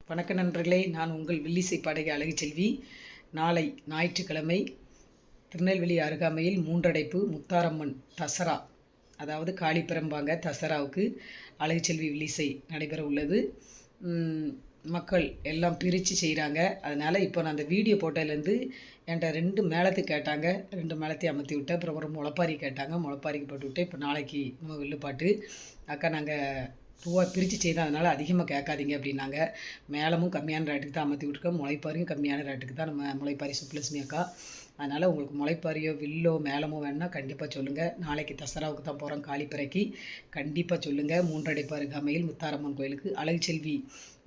வணக்க நண்பர்களே, நான் உங்கள் வில்லிசை பாடகி அழகுச்செல்வி. நாளை ஞாயிற்றுக்கிழமை திருநெல்வேலி அருகாமையில் மூன்றடைப்பு முத்தாரம்மன் தசரா, அதாவது காளிப்பெரும்பாங்க தசராவுக்கு அழகுச்செல்வி வில்லிசை நடைபெற உள்ளது. மக்கள் எல்லாம் பிரித்து செய்கிறாங்க. அதனால் இப்போ நான் அந்த வீடியோ போட்டதுலேருந்து என்கிட்ட 2 மேளத்து கேட்டாங்க. 2 மேளத்தையும் அமர்த்தி விட்டேன். அப்புறம் ஒரு முளைப்பாரி கேட்டாங்க, முளைப்பாரிக்கு போட்டு விட்டேன். இப்போ நாளைக்கு நம்ம வில்லுப்பாட்டு அக்கா நாங்கள் ரூபா பிரித்து செய்தோம், அதனால் அதிகமாக கேட்காதீங்க அப்படின்னாங்க. மேளமும் கம்மியான ரேட்டுக்கு தான் அமர்த்தி விட்டுருக்கோம், முளைப்பாரியும் கம்மியான ரேட்டுக்கு தான் நம்ம முளைப்பாரி சுப்புலட்சுமி அக்கா. அதனால் உங்களுக்கு முளைப்பாரியோ வில்லோ மேளமோ வேணுன்னா கண்டிப்பாக சொல்லுங்கள். நாளைக்கு தசராவுக்கு தான் போகிறோம், காளிப்பறைக்கு. கண்டிப்பாக சொல்லுங்கள். மூன்றடைப்பு அருகாமையில் முத்தாரம்மன் கோயிலுக்கு அழகுச்செல்வி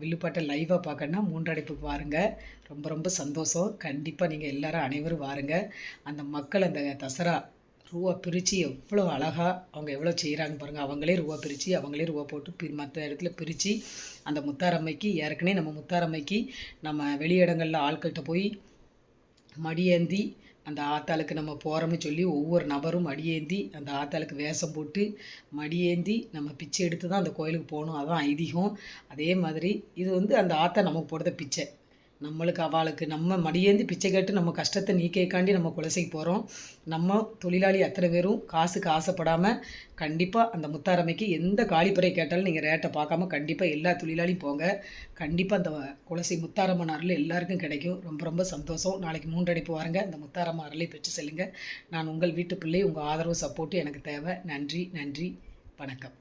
வில்லுப்பாட்டை லைவாக பார்க்கணுன்னா மூன்றடைப்புக்கு வாருங்கள். ரொம்ப ரொம்ப சந்தோஷம். கண்டிப்பாக நீங்கள் எல்லோரும் அனைவரும் வாருங்கள். அந்த மக்கள் அந்த தசரா ரூபா பிரித்து எவ்வளோ அழகாக அவங்க எவ்வளோ செய்கிறாங்க பாருங்கள். அவங்களே ரூபா பிரித்து அவங்களே ரூபா போட்டு மற்ற இடத்துல பிரித்து அந்த முத்தாரம்மைக்கு ஏற்கனவே நம்ம முத்தாரம்மைக்கு நம்ம வெளியிடங்களில் ஆட்கள்கிட்ட போய் மடியேந்தி அந்த ஆத்தாளுக்கு நம்ம போகிறோம்னு சொல்லி ஒவ்வொரு நபரும் மடியேந்தி அந்த ஆத்தாளுக்கு வேஷம் போட்டு மடியேந்தி நம்ம பிச்சை எடுத்து தான் அந்த கோயிலுக்கு போகணும். அதுதான் ஐதீகம். அதே மாதிரி இது அந்த ஆத்தா நமக்கு போடுற பிச்சை. நம்மளுக்கு அவளுக்கு நம்ம மடியேந்தி பிச்சை கேட்டு நம்ம கஷ்டத்தை நீக்காண்டி நம்ம குலசைக்கு போகிறோம். நம்ம தொழிலாளி அத்தனை பேரும் காசுக்கு ஆசைப்படாமல் கண்டிப்பாக அந்த முத்தாரம்மைக்கு எந்த காளிப்பறை கேட்டாலும் நீங்கள் ரேட்டை பார்க்காம கண்டிப்பாக எல்லா தொழிலாளியும் போங்க. கண்டிப்பாக அந்த குலசை முத்தாரம்மன் அருள் எல்லாருக்கும் கிடைக்கும். ரொம்ப ரொம்ப சந்தோஷம். நாளைக்கு மூன்றடைப்பு வாருங்க. அந்த முத்தாரம்மன் அருளை பெற்று செல்லுங்கள். நான் உங்கள் வீட்டு பிள்ளை. உங்கள் ஆதரவு சப்போர்ட்டு எனக்கு தேவை. நன்றி, நன்றி, வணக்கம்.